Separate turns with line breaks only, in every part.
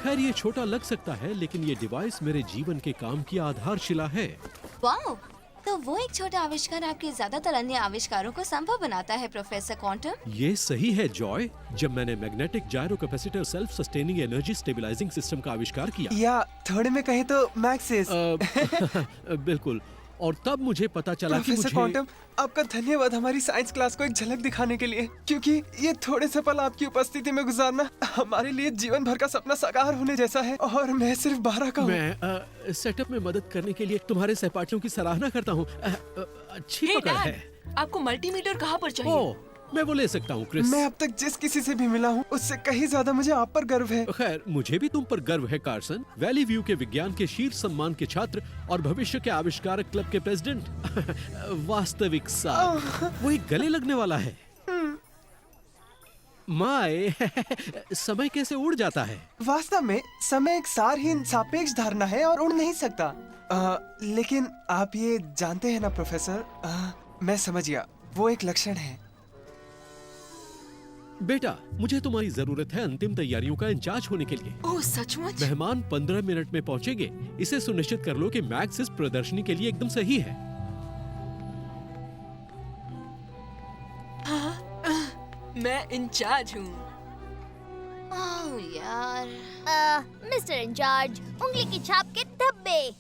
खैर ये छोटा लग सकता है, लेकिन ये डिवाइस मेरे जीवन के काम की आधारशिला है।
वाओ, तो वो एक छोटा आविष्कार आपके ज्यादातर अन्य आविष्कारों को संभव बनाता है, प्रोफेसर क्वांटम।
ये सही है जॉय। जब मैंने magnetic gyro capacitor self sustaining energy stabilising system का आविष्कार किया,
या थोड़े में कहें तो मैक्सिस।
बिल्कुल, और तब मुझे पता चला कि
प्रोफेसर
मुझे
क्वांटम, आपका धन्यवाद हमारी साइंस क्लास को एक झलक दिखाने के लिए, क्योंकि ये थोड़े से पल आपकी उपस्थिति में गुजारना हमारे लिए जीवन भर का सपना साकार होने जैसा है। और मैं सिर्फ 12 का हूँ।
मैं सेटअप में मदद करने के लिए तुम्हारे सहपाठियों की सराहना करता हूँ। अच्छी
हे
पकड़
डैड,
है।
आपको मल्टीमीटर कहाँ पर चाहिए?
ओह, मैं वो ले सकता हूँ क्रिस।
मैं अब तक जिस किसी से भी मिला हूँ उससे कहीं ज्यादा मुझे आप पर गर्व है।
खैर, मुझे भी तुम पर गर्व है कार्सन। वैली व्यू के विज्ञान के शीर्ष सम्मान के छात्र और भविष्य के आविष्कारक क्लब के प्रेसिडेंट। वास्तविक साथ वो एक गले लगने वाला है। माय, समय कैसे उड़ जाता है।
वास्तव में समय एक सारहीन सापेक्ष धारणा है और उड़ नहीं सकता। लेकिन आप ये जानते हैं ना प्रोफेसर, मैं समझ गया, वो एक लक्षण है।
बेटा, मुझे तुम्हारी जरूरत है अंतिम तैयारियों का इंचार्ज होने के लिए।
ओह सचमुच?
मेहमान 15 मिनट में पहुंचेंगे। इसे सुनिश्चित कर लो कि मैक्स इस प्रदर्शनी के लिए एकदम सही है।
मैं इंचार्ज हूँ।
ओह यार,
मिस्टर इंचार्ज, उंगली की छाप के धब्बे।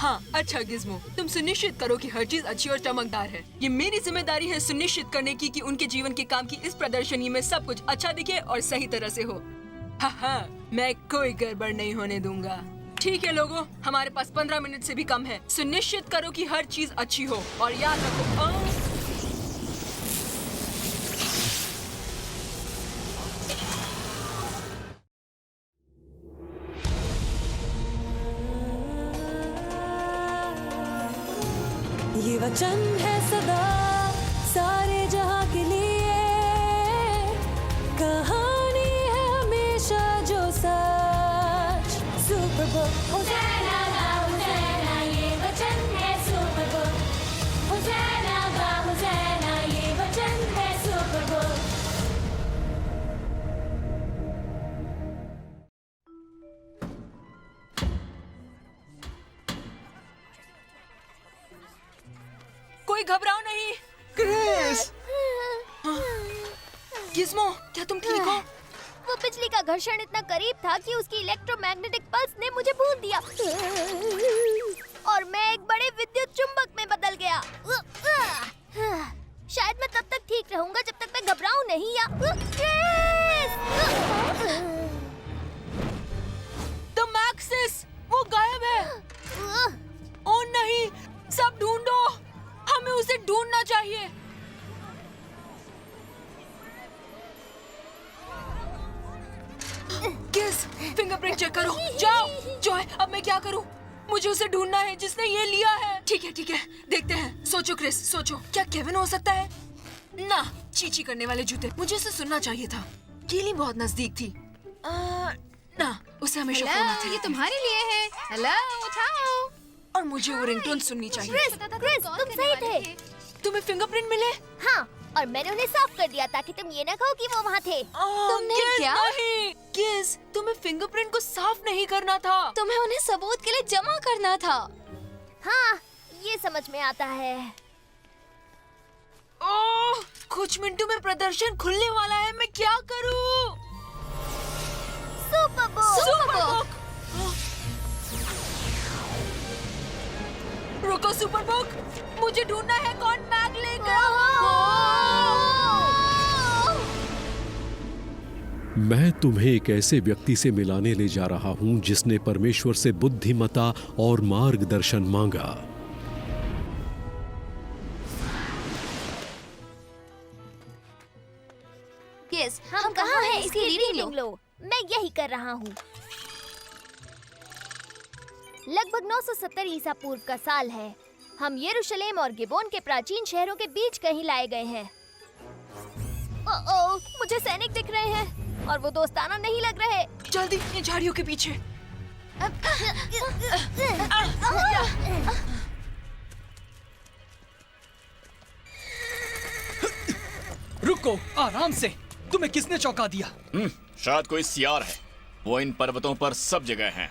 हाँ, अच्छा गिज़्मो, तुम सुनिश्चित करो कि हर चीज अच्छी और चमकदार है। ये मेरी जिम्मेदारी है सुनिश्चित करने की कि उनके जीवन के काम की इस प्रदर्शनी में सब कुछ अच्छा दिखे और सही तरह से हो। हाँ, मैं कोई गड़बड़ नहीं होने दूंगा। ठीक है लोगों, हमारे पास 15 मिनट से भी कम है। सुनिश्चित करो कि हर चीज अच्छी हो और याद रखो।
ये वचन है सदा सारे जहां के लिए, कहानी है हमेशा जो सच। सुपरबुक होज़ैना गा होज़ैना, ये वचन है सुपरबुक। होज़ैना गा होज़ैना, ये वचन है सुपरबुक।
कोई घबराओ नहीं।
क्रिस!
गिज़्मो, क्या तुम ठीक हो?
वो बिजली का घर्षण इतना करीब था कि उसकी इलेक्ट्रोमैग्नेटिक पल्स ने मुझे भून दिया और मैं एक बड़े विद्युत चुंबक में बदल गया। शायद मैं तब तक ठीक रहूंगा जब तक मैं घबराऊं नहीं या
तो मैक्सिस, वो गायब है। ओह नहीं, सब ढूंढो, हमें उसे ढूंढना चाहिए। किस, फिंगरप्रिंट चेक करो। जाओ। जॉय, अब मैं क्या करूं? मुझे उसे ढूंढना है जिसने ये लिया है। ठीक है, देखते हैं। सोचो क्रिस, सोचो, क्या केविन हो सकता है? ना, चीची करने वाले जूते। मुझे उसे सुनना चाहिए था। कीली बहुत नजदीक थी। ना, उसे हमेशा फोन आते
ये
रहते।
तुम्हारे लिए है। हेलो, उठाओ।
और मुझे वो रिंगटोन सुननी चाहिए।
क्रिस, तुम सही थे।
तुम्हें फिंगरप्रिंट मिले?
हाँ, और मैंने उन्हें साफ कर दिया ताकि तुम ये ना कहो कि वो वहाँ थे।
तुमने क्या?
नहीं, किस, तुम्हें फिंगरप्रिंट को साफ नहीं करना था।
तुम्हें उन्हें सबूत के लिए जमा करना था।
हाँ, ये समझ में आता है।
ओह, कुछ मिनटों में प्रदर्शन खुलने वाला है। मैं क्या करूं?
सुपरबुक!
रुको सुपरबुक, मुझे ढूंढना है। कौन मैग लेकर?
मैं तुम्हें एक ऐसे व्यक्ति से मिलाने ले जा रहा हूं जिसने परमेश्वर से बुद्धिमता और मार्गदर्शन मांगा।
यस, हम कहाँ हैं? इसकी रीडिंग लो। मैं यही कर रहा हूँ। लगभग 970 ईसा पूर्व का साल है। हम यरूशलेम और गिबोन के प्राचीन शहरों के बीच कहीं लाए गए हैं। ओह, मुझे सैनिक दिख रहे हैं और वो दोस्ताना नहीं लग रहे।
जल्दी, इन झाड़ियों के पीछे।
रुको, आराम से।
तुम्हें किसने चौंका दिया?
शायद कोई सियार है। वो इन पर्वतों पर सब जगह हैं।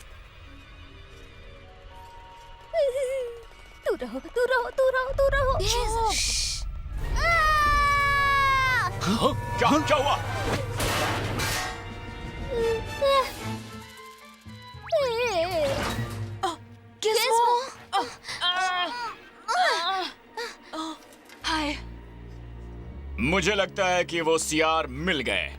तू रहो, तू रहो, तू रहो, तू रहो।
क्या क्या हुआ?
हाय।
मुझे लगता है कि वो सियार मिल गए।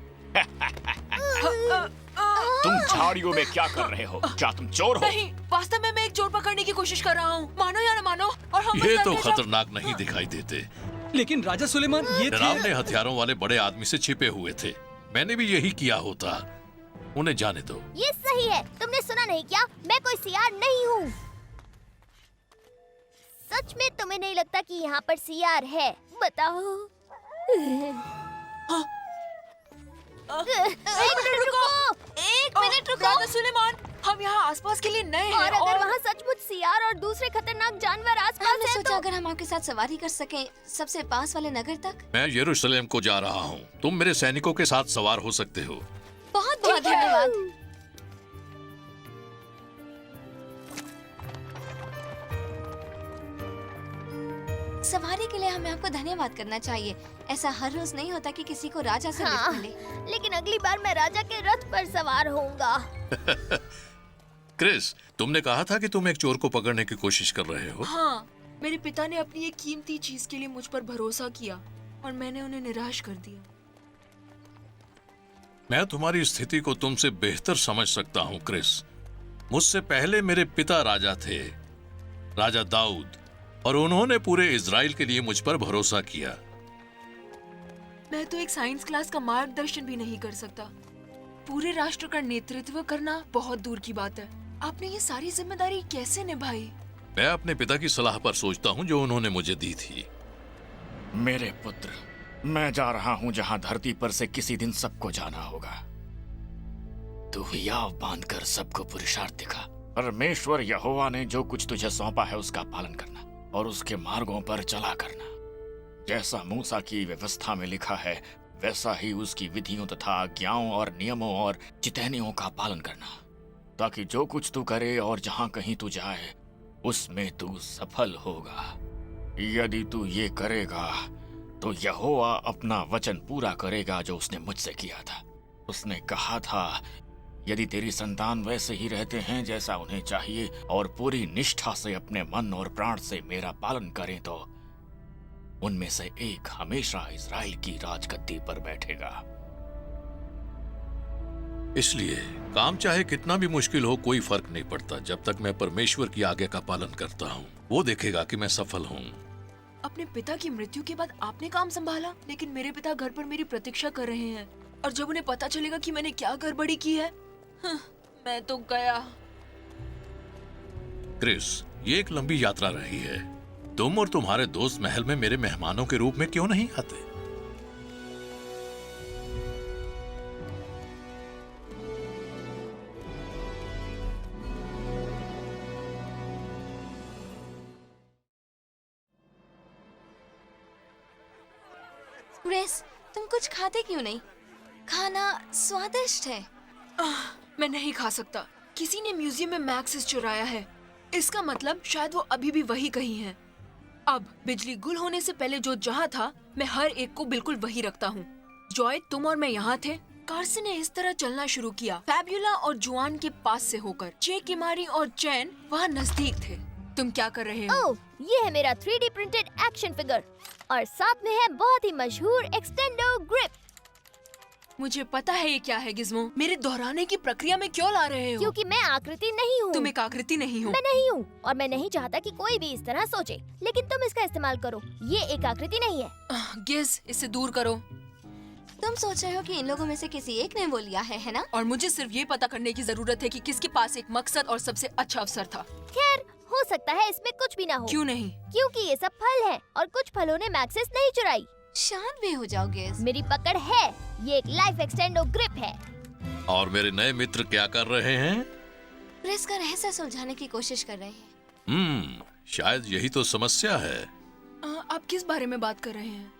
तुम झाड़ियों में क्या कर रहे हो? क्या तुम चोर हो?
नहीं, वास्तव में मैं एक चोर पकड़ने की कोशिश कर रहा हूँ। मानो या न मानो। और हम
ये
बस
तो
लड़के जब-
खतरनाक नहीं दिखाई देते।
लेकिन राजा सुलेमान ये
डरावने हथियारों वाले बड़े आदमी से छिपे हुए थे। मैंने भी यही किया होता। उन्हें जाने दो।
ये सही है। तुमने सुना नहीं क्या? मैं कोई सियार नहीं हूँ। सच में तुम्हें नहीं लगता कि यहाँ पर सियार है? बताओ। एक मिनट रुको।
एक मिनट रुको।
राजा सुलेमान, हम यहाँ आसपास के लिए नए हैं
और अगर वहाँ सचमुच सियार और दूसरे खतरनाक जानवर आसपास
हमने
हैं
सोचा
तो
अगर हम आपके साथ सवारी कर सकें सबसे पास वाले नगर तक।
मैं यरूशलेम को जा रहा हूँ। तुम मेरे सैनिकों के साथ सवार हो सकते हो।
बहुत बहुत धन्यवाद। सवारी के लिए हमें आपको धन्यवाद करना चाहिए। ऐसा हर रोज नहीं होता कि किसी को राजा से
हाँ,
लिफ्ट मिले।
लेकिन अगली बार मैं राजा के रथ पर सवार होऊंगा।
क्रिस, तुमने कहा था कि तुम एक चोर को पकड़ने की कोशिश कर रहे हो।
हाँ, मेरे पिता ने अपनी एक कीमती चीज के लिए मुझ पर भरोसा किया और मैंने उन्हें निराश कर दिया।
मैं तुम्हारी स्थिति को तुमसे बेहतर समझ सकता हूँ क्रिस। मुझसे पहले मेरे पिता राजा थे, राजा दाऊद, और उन्होंने पूरे इजराइल के लिए मुझ पर भरोसा किया।
मैं तो एक साइंस क्लास का मार्गदर्शन भी नहीं कर सकता। पूरे राष्ट्र का नेतृत्व करना बहुत दूर की बात है। आपने ये सारी जिम्मेदारी कैसे निभाई?
मैं अपने पिता की सलाह पर सोचता हूँ जो उन्होंने मुझे दी थी।
मेरे पुत्र, मैं जा रहा हूँ जहाँ धरती पर से किसी दिन सबको जाना होगा। तू याव बांधकर सबको पुरुषार्थ दिखा। परमेश्वर यहोवा ने जो कुछ तुझे सौंपा है उसका पालन करना और उसके मार्गों पर चला करना। जैसा मूसा की व्यवस्था में लिखा है वैसा ही उसकी विधियों तथा आज्ञाओं और नियमों और चितौनियों का पालन करना, ताकि जो कुछ तू करे और जहाँ कहीं तू जाए उसमें तू सफल होगा। यदि तू ये करेगा तो यहोवा अपना वचन पूरा करेगा जो उसने मुझसे किया था। उसने कहा था, यदि तेरी संतान वैसे ही रहते हैं जैसा उन्हें चाहिए और पूरी निष्ठा से अपने मन और प्राण से मेरा पालन करें तो उनमें से एक हमेशा इजराइल की राजगद्दी पर बैठेगा।
इसलिए काम चाहे कितना भी मुश्किल हो कोई फर्क नहीं पड़ता जब तक मैं परमेश्वर की आज्ञा का पालन करता हूँ। वो देखेगा कि मैं सफल हूँ।
अपने पिता की मृत्यु के बाद आपने काम संभाला, लेकिन मेरे पिता घर पर मेरी प्रतीक्षा कर रहे हैं और जब उन्हें पता चलेगा कि मैंने क्या गड़बड़ी की है, मैं तो गया।
क्रिस, ये एक लंबी यात्रा रही है। तुम और तुम्हारे दोस्त महल में मेरे मेहमानों के रूप में क्यों नहीं आते?
क्रिस, तुम कुछ खाते क्यों नहीं? खाना स्वादिष्ट है।
मैं नहीं खा सकता। किसी ने म्यूजियम में मैक्सिस चुराया है। इसका मतलब शायद वो अभी भी वही कहीं है। अब बिजली गुल होने से पहले जो जहाँ था मैं हर एक को बिल्कुल वही रखता हूँ। जॉय, तुम और मैं यहाँ थे। कार्सन ने इस तरह चलना शुरू किया, फैब्युला और जुआन के पास से होकर। चे किमारी और चैन वहाँ नजदीक थे। तुम क्या कर रहे हो?
ओह, ये है मेरा 3D प्रिंटेड एक्शन फिगर और साथ में है बहुत ही मशहूर एक्सटेंडो ग्रिप।
मुझे पता है ये क्या है गिज़्मो। मेरे दोहराने की प्रक्रिया में क्यों ला रहे हो?
क्योंकि मैं आकृति नहीं हूँ।
तुम एक आकृति नहीं हो।
मैं नहीं हूँ और मैं नहीं चाहता कि कोई भी इस तरह सोचे, लेकिन तुम इसका इस्तेमाल करो। ये एक आकृति नहीं है।
गिज़, इसे दूर करो।
तुम सोच रहे हो कि इन लोगों में से किसी एक ने वो लिया है ना?
और मुझे सिर्फ ये पता करने की जरूरत है कि किसके पास एक मकसद और सबसे अच्छा अवसर था।
खैर, हो सकता है इसमें कुछ भी ना हो।
क्यों नहीं?
क्योंकि ये सब फल है और कुछ फलों ने मैक्सिस नहीं चुराई।
शांत भी हो जाओगे।
मेरी पकड़ है। ये एक लाइफ एक्सटेंडो ग्रिप है।
और मेरे नए मित्र क्या कर रहे हैं?
क्रिस का रहस्य सुलझाने की कोशिश कर रहे हैं।
शायद यही तो समस्या है।
आप किस बारे में बात कर रहे हैं?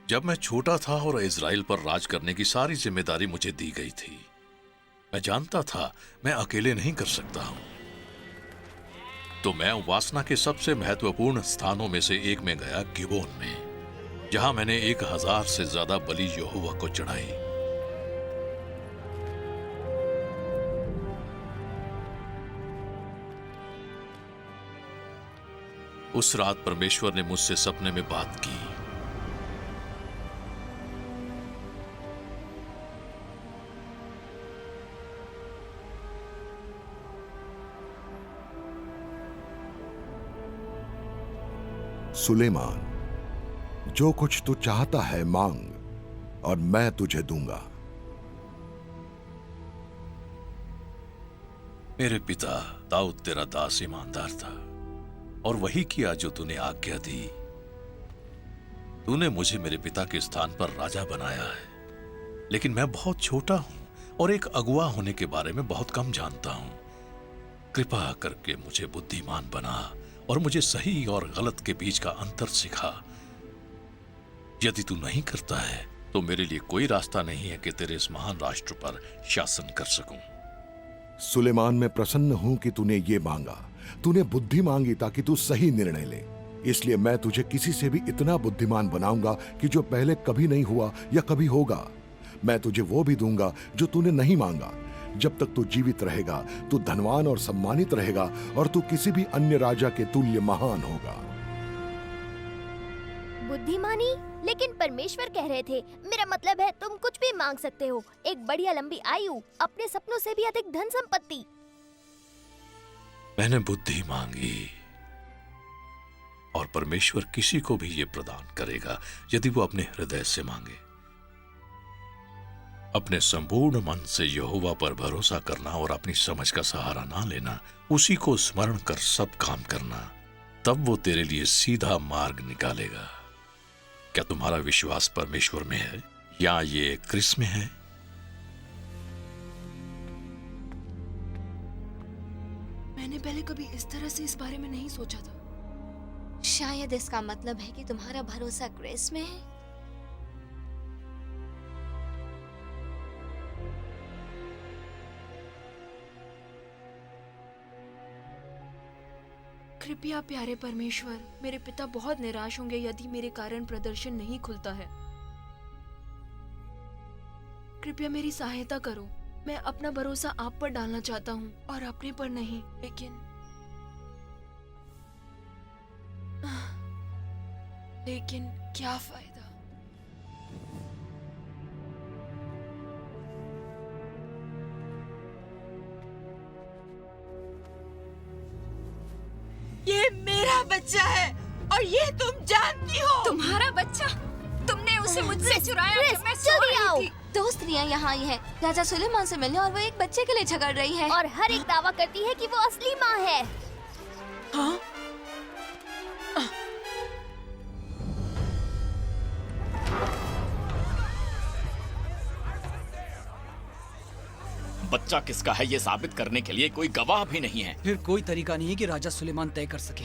जब मैं छोटा था और इजराइल पर राज करने की सारी जिम्मेदारी मुझे दी गई थी, मैं जानता था मैं अकेले नहीं कर सकता हूं। तो मैं वासना के सबसे महत्वपूर्ण स्थानों में से एक में गया, गिबोन में, जहां मैंने 1000 से ज्यादा बलि यहोवा को चढ़ाई। उस रात परमेश्वर ने मुझसे सपने में बात की।
सुलेमान, जो कुछ तू चाहता है मांग और मैं तुझे दूंगा।
मेरे पिता दाऊद तेरा दास ईमानदार था और वही किया जो तूने आज्ञा दी। तूने मुझे मेरे पिता के स्थान पर राजा बनाया है, लेकिन मैं बहुत छोटा हूं और एक अगुआ होने के बारे में बहुत कम जानता हूं। कृपा करके मुझे बुद्धिमान बना और मुझे सही और गलत के बीच का अंतर सिखा। यदि तू नहीं करता है तो मेरे लिए कोई रास्ता नहीं है कि तेरे इस महान राष्ट्र पर शासन कर सकूं।
सुलेमान, मैं प्रसन्न हूं कि तूने ये मांगा। तूने बुद्धि मांगी ताकि तू सही निर्णय ले, इसलिए मैं तुझे किसी से भी इतना बुद्धिमान बनाऊंगा कि जो पहले कभी नहीं हुआ या कभी होगा। मैं तुझे वो भी दूंगा जो तूने नहीं मांगा। जब तक तू जीवित रहेगा तू धनवान और सम्मानित रहेगा और तू किसी भी अन्य राजा के तुल्य महान होगा।
बुद्धिमानी? लेकिन परमेश्वर कह रहे थे, मेरा मतलब है तुम कुछ भी मांग सकते हो। एक बढ़िया लंबी आयु, अपने सपनों से भी अधिक धन संपत्ति।
मैंने बुद्धि मांगी और परमेश्वर किसी को भी ये प्रदान करेगा यदि वो अपने हृदय से मांगे। अपने संपूर्ण मन से यहोवा पर भरोसा करना और अपनी समझ का सहारा ना लेना, उसी को स्मरण कर सब काम करना, तब वो तेरे लिए सीधा मार्ग निकालेगा। क्या तुम्हारा विश्वास परमेश्वर में है या ये क्रिस में है?
मैंने पहले कभी इस तरह से इस बारे में नहीं सोचा था।
शायद इसका मतलब है कि तुम्हारा भरोसा क्रिस में है।
कृपया प्यारे परमेश्वर, मेरे पिता बहुत निराश होंगे यदि मेरे कारण प्रदर्शन नहीं खुलता है। कृपया मेरी सहायता करो। मैं अपना भरोसा आप पर डालना चाहता हूँ और अपने पर नहीं, लेकिन क्या फायदा।
ये मेरा बच्चा है और ये तुम जानती हो।
तुम्हारा बच्चा? तुमने उसे मुझसे चुराया जब मैं सो
जल्दी
रही
आओ।
थी। दो स्त्रियां यहाँ आई हैं, राजा सुलेमान से मिलने, और वो एक बच्चे के लिए झगड़ रही है।
और हर एक दावा करती है कि वो असली माँ है।
हाँ?
बच्चा किसका है ये साबित करने के लिए कोई गवाह भी नहीं है।
फिर कोई तरीका नहीं है कि राजा सुलेमान तय कर सके।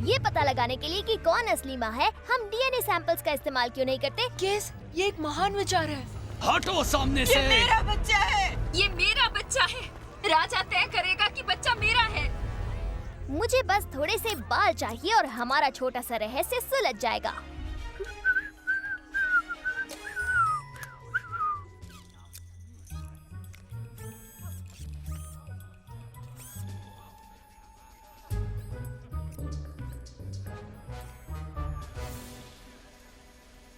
ये पता लगाने के लिए कि कौन असली माँ है, हम डीएनए सैंपल्स का इस्तेमाल क्यों नहीं करते?
केस, ये एक महान विचार है।
हटो सामने से।
ये मेरा बच्चा है।
ये मेरा बच्चा है। राजा तय करेगा कि बच्चा मेरा है।
मुझे बस थोड़े से बाल चाहिए और हमारा छोटा सा रहस्य सुलझ जाएगा।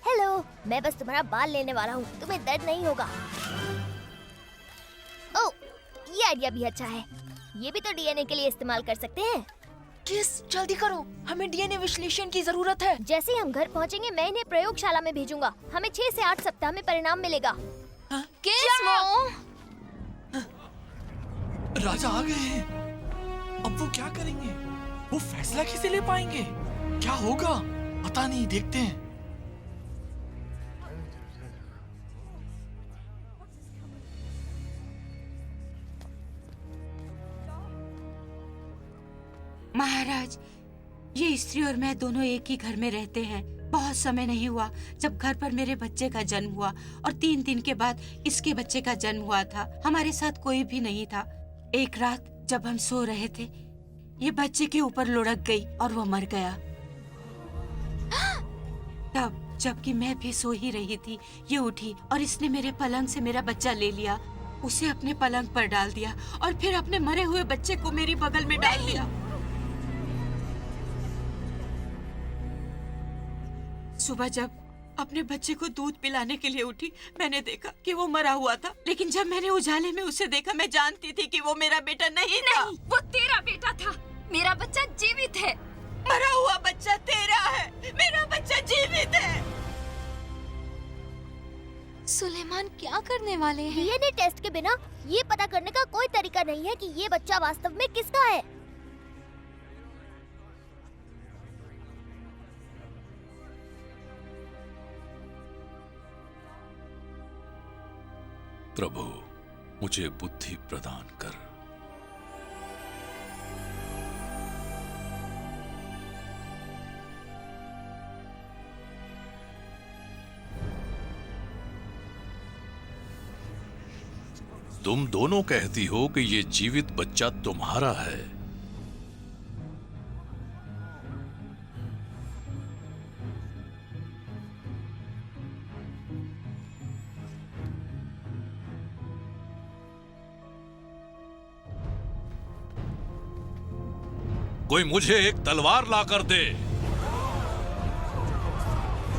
हेलो, मैं बस तुम्हारा बाल लेने वाला हूँ, तुम्हें दर्द नहीं होगा। ओह, ये आइडिया भी अच्छा है। ये भी तो डीएनए के लिए इस्तेमाल कर सकते हैं।
किस, जल्दी करो, हमें डीएनए विश्लेषण की जरूरत है।
जैसे ही हम घर पहुँचेंगे मैं इन्हें प्रयोगशाला में भेजूंगा। हमें 6 से 8 सप्ताह में परिणाम मिलेगा।
राजा आ गए हैं। अब वो क्या करेंगे? वो फैसला कैसे ले पाएंगे? क्या होगा? पता नहीं, देखते हैं।
महाराज, ये स्त्री और मैं दोनों एक ही घर में रहते हैं। बहुत समय नहीं हुआ जब घर पर मेरे बच्चे का जन्म हुआ और 3 दिन के बाद इसके बच्चे का जन्म हुआ था। हमारे साथ कोई भी नहीं था। एक रात जब हम सो रहे थे, ये बच्चे के ऊपर लुढ़क गई और वो मर गया। तब जबकि मैं भी सो ही रही थी, ये उठी और इसने मेरे पलंग से मेरा बच्चा ले लिया, उसे अपने पलंग पर डाल दिया और फिर अपने मरे हुए बच्चे को मेरी बगल में डाल दिया। सुबह जब अपने बच्चे को दूध पिलाने के लिए उठी, मैंने देखा कि वो मरा हुआ था। लेकिन जब मैंने उजाले में उसे देखा, मैं जानती थी कि वो मेरा बेटा नहीं था।
वो तेरा बेटा था। मेरा बच्चा जीवित है।
मरा हुआ बच्चा तेरा है, मेरा बच्चा जीवित है।
सुलेमान क्या करने वाले हैं?
डीएनए टेस्ट के बिना ये पता करने का कोई तरीका नहीं है कि ये बच्चा वास्तव में किसका है।
प्रभु, मुझे बुद्धि प्रदान कर। तुम दोनों कहती हो कि ये जीवित बच्चा तुम्हारा है। कोई मुझे एक तलवार ला कर दे।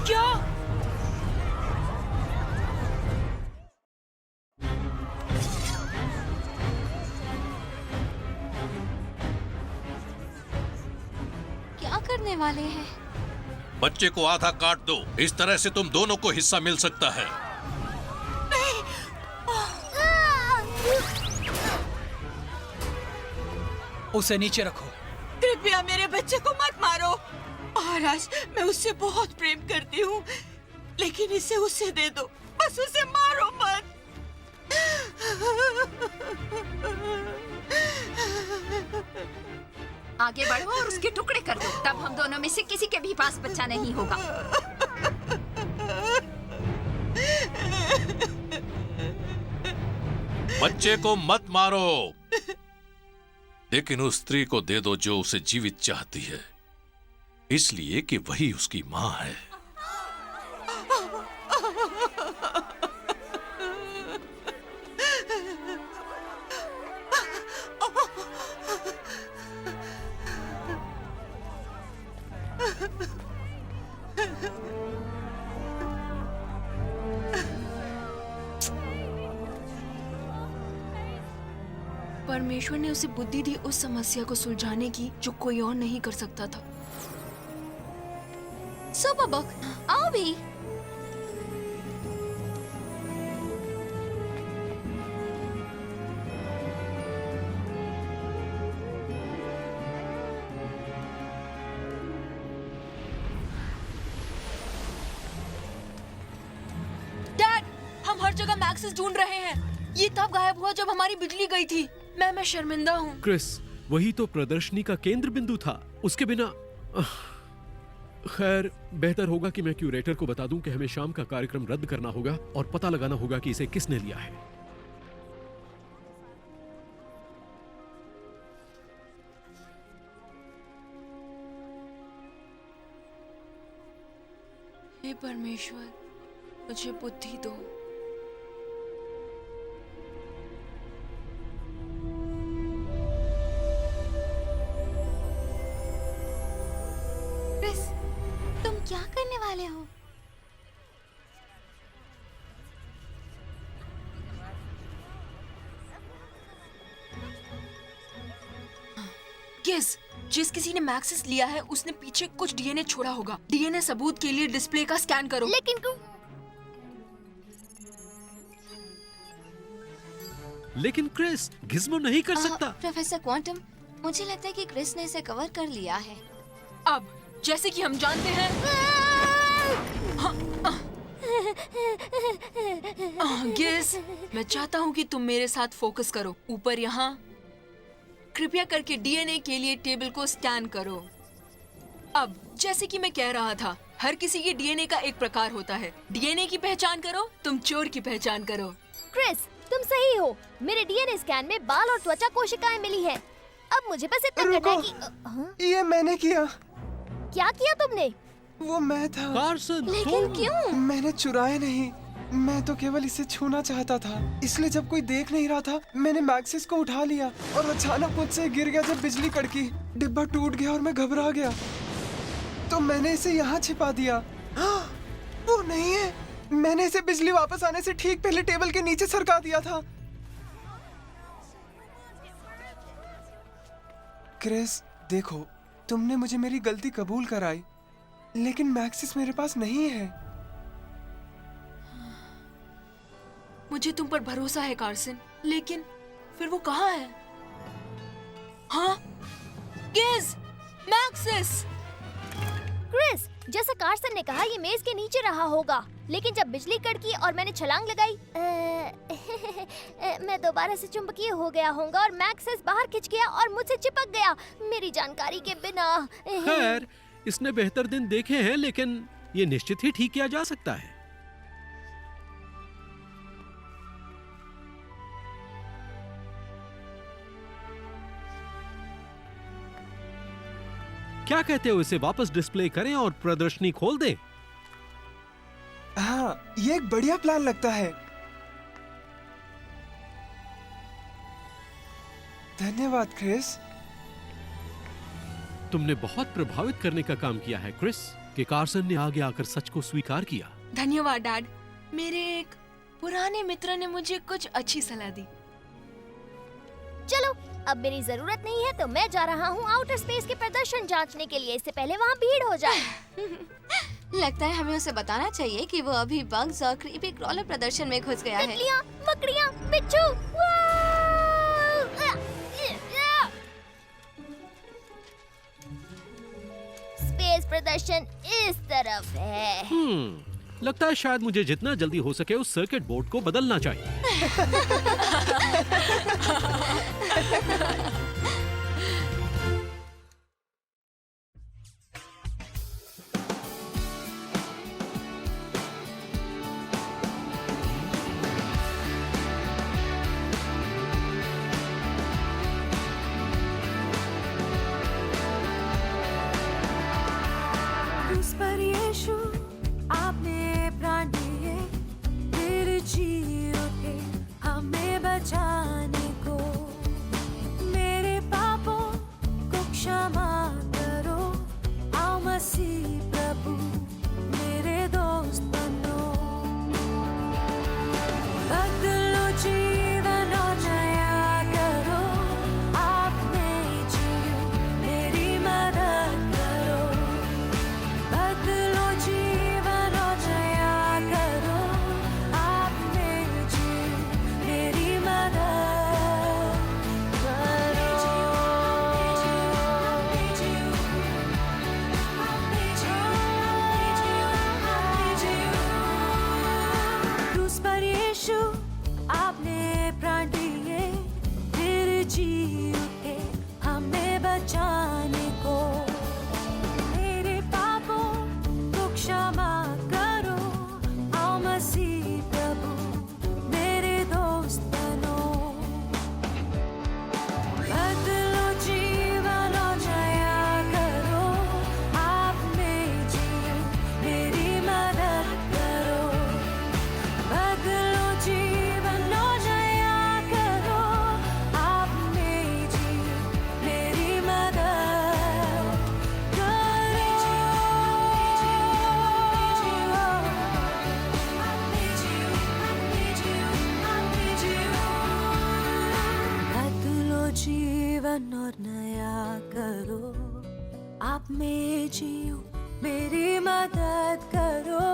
क्या?
क्या करने वाले हैं?
बच्चे को आधा काट दो, इस तरह से तुम दोनों को हिस्सा मिल सकता है।
उसे नीचे रखो।
कृपया मेरे बच्चे को मत मारो। महाराज, मैं उससे बहुत प्रेम करती हूँ, लेकिन इसे उसे दे दो, बस उसे मारो मत।
आगे बढ़ो और उसके टुकड़े कर दो, तब हम दोनों में से किसी के भी पास बच्चा नहीं होगा।
बच्चे को मत मारो, लेकिन उस स्त्री को दे दो जो उसे जीवित चाहती है, इसलिए कि वही उसकी मां है।
परमेश्वर ने उसे बुद्धि दी उस समस्या को सुलझाने की जो कोई और नहीं कर सकता था।
सुपर बुक, आओ भी।
डैड, हम हर जगह मैक्सिस ढूंढ रहे हैं। ये तब गायब हुआ जब हमारी बिजली गई थी। मैं शर्मिंदा हूँ।
क्रिस, वही तो प्रदर्शनी का केंद्र बिंदु था। उसके बिना खैर, बेहतर होगा कि मैं क्यूरेटर को बता दूं कि हमें शाम का कार्यक्रम रद्द करना होगा और पता लगाना होगा कि इसे किसने लिया है।
हे परमेश्वर, मुझे बुद्धि दो।
तुम क्या करने वाले हो?
गेस, जिस किसी ने मैक्सिस लिया है उसने पीछे कुछ डीएनए छोड़ा होगा। डीएनए सबूत के लिए डिस्प्ले का स्कैन करो।
लेकिन क्रिस, गिज़्मो नहीं कर सकता।
प्रोफेसर क्वांटम, मुझे लगता है कि क्रिस ने इसे कवर कर लिया है।
अब जैसे कि हम जानते हैं, गेस, मैं चाहता हूँ कि तुम मेरे साथ फोकस करो। ऊपर यहाँ, कृपया करके डीएनए के लिए टेबल को स्कैन करो। अब जैसे कि मैं कह रहा था, हर किसी के डीएनए का एक प्रकार होता है। डीएनए की पहचान करो, तुम चोर की पहचान करो।
क्रिस, तुम सही हो। मेरे डीएनए स्कैन में बाल और त्वचा कोशिकाएं मिली हैं। अब मुझे बस इतना करना है कि हाँ?
ये मैंने किया।
क्या किया तुमने?
वो मैं था।
कार्सन,
लेकिन क्यों?
मैंने चुराए नहीं, मैं तो केवल इसे छूना चाहता था। इसलिए जब कोई देख नहीं रहा था, मैंने मैक्सिस को उठा लिया और अचानक मुझसे गिर गया जब बिजली कड़की। डिब्बा टूट गया और मैं घबरा गया, तो मैंने इसे यहाँ छिपा दिया। हाँ, वो नहीं है। मैंने इसे बिजली वापस आने से ठीक पहले टेबल के नीचे सरका दिया था। क्रिस, देखो, तुमने मुझे मेरी गलती कबूल कराई, लेकिन मैक्सिस मेरे पास नहीं है।
मुझे तुम पर भरोसा है कार्सन, लेकिन फिर वो कहाँ है? हाँ? गिज! मैक्सिस!
क्रिस, जैसा कार्सन ने कहा, ये मेज के नीचे रहा होगा। लेकिन जब बिजली कड़की और मैंने छलांग लगाई, मैं दोबारा से चुंबकीय हो गया होगा और मैक्सिस बाहर खिंच गया और मुझसे चिपक गया, मेरी जानकारी के बिना।
खैर, इसने बेहतर दिन देखे हैं, लेकिन ये निश्चित ही ठीक किया जा सकता है। क्या कहते हो, इसे वापस डिस्प्ले करें और प्रदर्शनी खोल दें?
हाँ, ये एक बढ़िया प्लान लगता है। धन्यवाद क्रिस।
तुमने बहुत प्रभावित करने का काम किया है क्रिस, कि कार्सन ने आगे आकर सच को स्वीकार किया।
धन्यवाद डैड। मेरे एक पुराने मित्र ने मुझे कुछ अच्छी सलाह दी।
चलो, अब मेरी जरूरत नहीं है, तो मैं जा रहा हूँ आउटर स्पेस के प्रदर्शन जांचने के लिए, इससे पहले वहाँ भीड़ हो जाए।
लगता है हमें उसे बताना चाहिए कि वो अभी बग्स और क्रीपी क्रॉलर प्रदर्शन में घुस गया है।
तितलियाँ, मकड़ियाँ, बिच्छू। स्पेस प्रदर्शन इस तरफ है।
लगता है शायद मुझे जितना जल्दी हो सके उस सर्किट बोर्ड को बदलना चाहिए।
उस पर यीशु आपने प्राण दिए, फिर जी उठे हमें बचाने को। मेरे पापों को क्षमा करो, आओ मसीह प्रभु मेरे दोस्त बनो। बदलो जीवन और नया करो, आपने जियो मेरी मदद करो। बदलो जीवन और नया करो, आपने जियो मेरी मदद करो। क्रूस पर यीशु आपने प्राण दिए, फिर जी उठे हमें बचाने को। मेरे पापों को क्षमा करो, आओ मसीह प्रभु मेरे दोस्त बनो। बदलो जीवन और नया करो, आपने जियो मेरी मदद करो। बदलो जीवन और नया करो, आपने जियो मेरी मदद करो। बदलो जीवन और नया करो, आप में जियो मेरी मदद करो।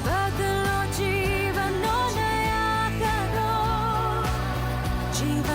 बदलो जीवन और नया करो, जीवन